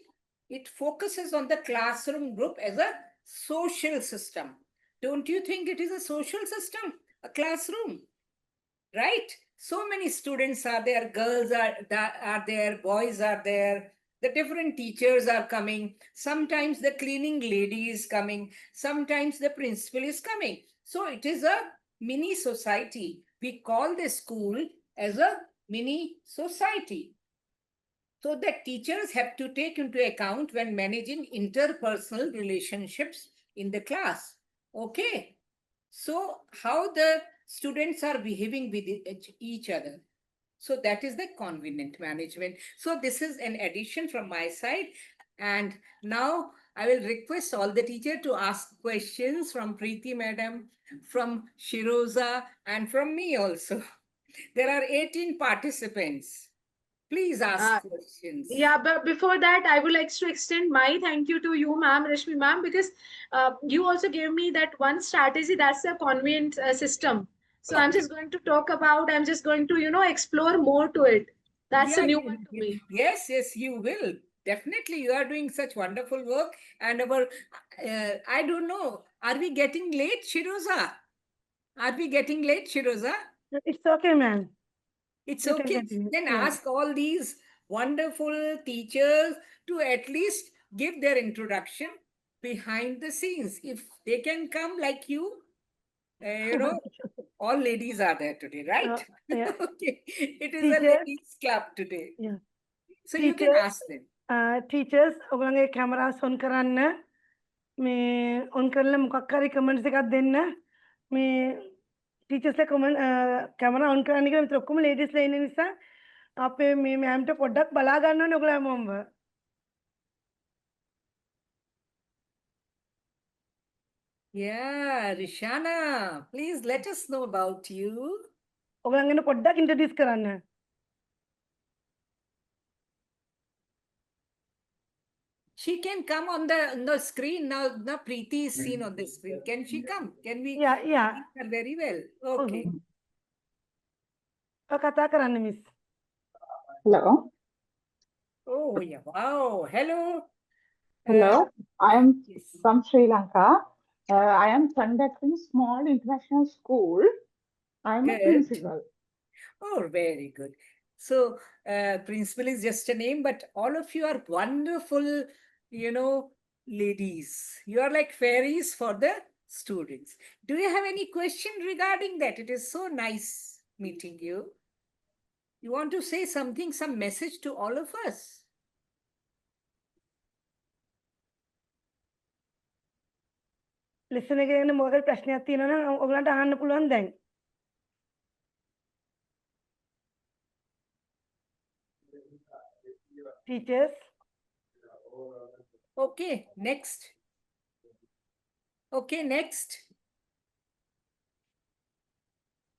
It focuses on the classroom group as a social system. Don't you think it is a social system, a classroom? Right? So many students are there, girls are there, boys are there, the different teachers are coming. Sometimes the cleaning lady is coming, sometimes the principal is coming. So it is a mini society. We call the school as a mini society. So that teachers have to take into account when managing interpersonal relationships in the class. Okay. So, how the students are behaving with each other. So, that is the convenient management. So, this is an addition from my side. And now I will request all the teacher to ask questions from Preeti Madam, from Shiroza, and from me also. There are 18 participants. Please ask Uh, questions. Yeah, but before that, I would like to extend my thank you to you, ma'am, Rashmi ma'am, because you also gave me that one strategy, that's a convenient system. So I'm just going to talk about, I'm just going to, explore more to it. That's a Yeah, new one to me. yes, yes, you will. Definitely, you are doing such wonderful work. And I don't know, are we getting late, Shiroza? Are we getting late, Shiroza? It's okay, ma'am. It's You can okay. continue. Then Yeah. ask all these wonderful teachers to at least give their introduction behind the scenes. If they can come like you, all ladies are there today, right? Yeah. Okay. It is a Teachers, ladies' club today. yeah. So you can Teachers, ask them. teachers, ඔගලගේ cameras on කරන්න. මේ on කරලා මොකක් හරි comments එකක් දෙන්න. මේ ටීචර්ස්ලා comment camera on කරන්න කියලා මෙතන ඔක්කොම ලේඩීස්ලා ඉන්න නිසා අපේ මේ මෑම්ට පොඩ්ඩක් බලා ගන්න ඕනේ ඔයගොල්ලෝ හැමෝම. Yeah, Rishana, please let us know about you. ඔයගලන් ගැන පොඩ්ඩක් ඉන්ට්‍රොඩියුස් කරන්න. She can come on the screen now. Now Preeti is seen on the screen. Can she come? Can we Yeah, yeah. see her very well? Okay. කතා කරන්න miss. Hello. Oh yeah. Wow. Hello. Hello. I am Yes. from Sri Lanka. I am conducting small international school. I am a Good. principal. Oh, very good. So, principal is just a name, but all of you are wonderful, ladies. You are like fairies for the students. Do you have any question regarding that? It is so nice meeting you. You want to say something, some message to all of us? Lesson එකේ ගැන මොකද ප්‍රශ්නයක් තියෙනවා නම් ඔයගලන්ට අහන්න පුළුවන් දැන්. Teachers, Okay, next. Okay, next.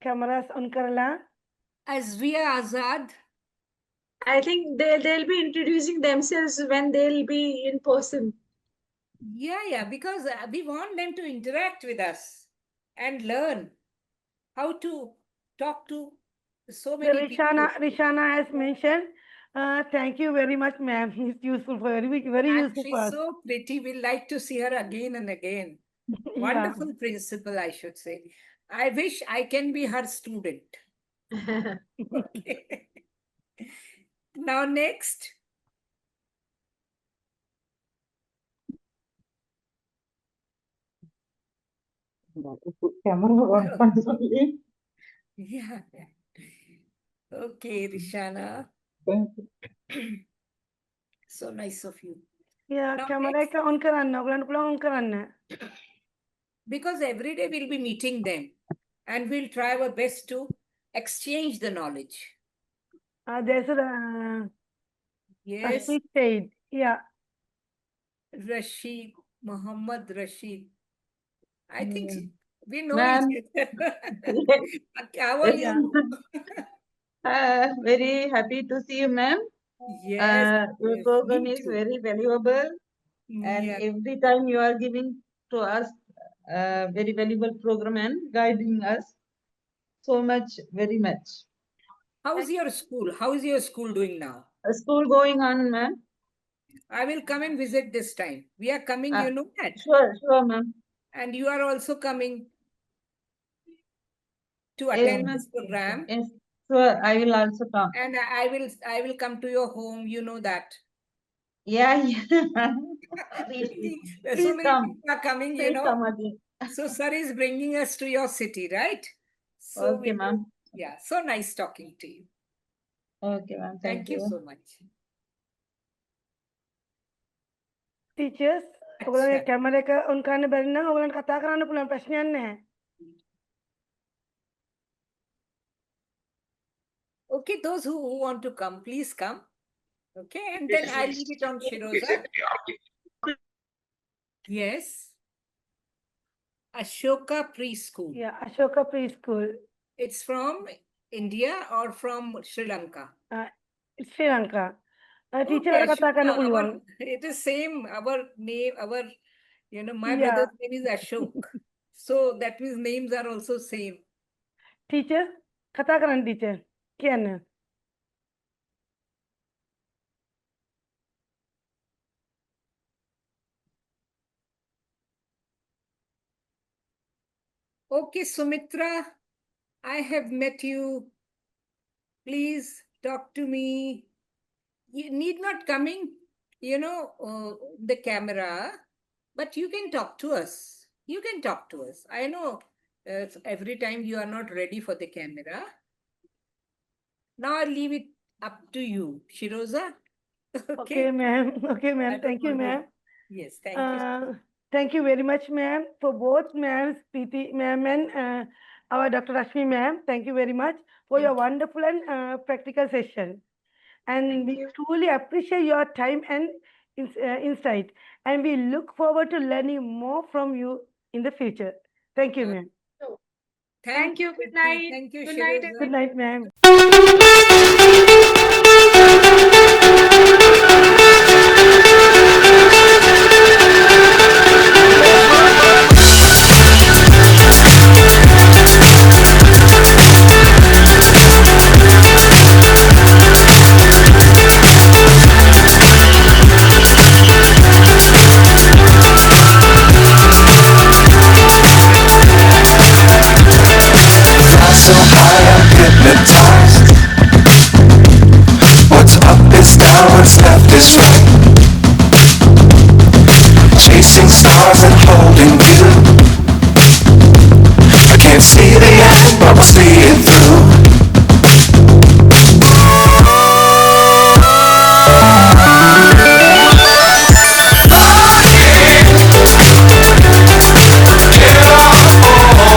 cameras on කරලා Azvia Azad. I think they'll be introducing themselves when they'll be in person. Yeah, because we want them to interact with us and learn how to talk to so the many people. Rishana has mentioned, thank you very much, ma'am. It's useful for very And useful for she's us. so pretty. We like to see her again and again. Yeah. Wonderful principal, I should say. I wish I can be her student. Okay. Now, next. Camera on only. Yeah. Okay, Rishana. Thank you. So nice of you. Yeah, Now, camera next, ka on karanna, ulan pula on karanna. because every day we'll be meeting them and we'll try our best to exchange the knowledge. There's Yes, Rashid said, yeah. Rashid, Muhammad Rashid. I think Mm. we know each Ma'am, other. How are yes, Yeah. you? very happy to see you, ma'am. Yes, Your yes, program me is too. very valuable, and Yeah. every time you are giving to us very valuable program and guiding us so much, very much. How's your school? How is your school doing now? School going on, ma'am? I will come and visit this time. We are coming, Uh, you know that. sure, ma'am. And you are also coming to Yes, attend ma'am. this program. Yes, sure. I will also come. And I will come to your home, you know that. Yeah, yeah. Please, There's so please many come. people are coming, you Please know. come again. So sir is bringing us to your city, right? So Okay, we will, ma'am. yeah, so nice talking to you. Okay, ma'am. Thank Thank you you. so much. Teachers, ulan Acha. camera ka on karanna barina, ulan kata karanna pulan prashnan ne. Okay, those who want to come, please come. Okay, and then I'll leave it on Shiroza. Yes. Ashoka Preschool. Yeah, Ashoka Preschool. It's from India or from Sri Lanka? It's Sri Lanka. Teacher Okay, ada kata karanna Ashoka. puluan. It is same. Our name, my Yeah. brother's name is Ashok. So that means names are also same. Teacher, kata karanna teacher. Kian? Okay, Sumitra, I have met you. Please talk to me. You need not coming, the camera, but you can talk to us. You can talk to us. I know every time you are not ready for the camera. Now I'll leave it up to you, Shiroza. Okay, Okay. ma'am. Okay, I ma'am. don't Thank you, want to. ma'am. Yes, thank you. Thank you very much, ma'am, for both ma'ams, Preeti ma'am and our Dr. Rashmi ma'am. Thank you very much for your Thank you. wonderful and practical session. And Thank we you. truly appreciate your time and insight. And we look forward to learning more from you in the future. Thank you, Uh, ma'am. So, Thank thank you, you. Good Preeti. night. Thank you, Good night, Shiroza. Good night, ma'am.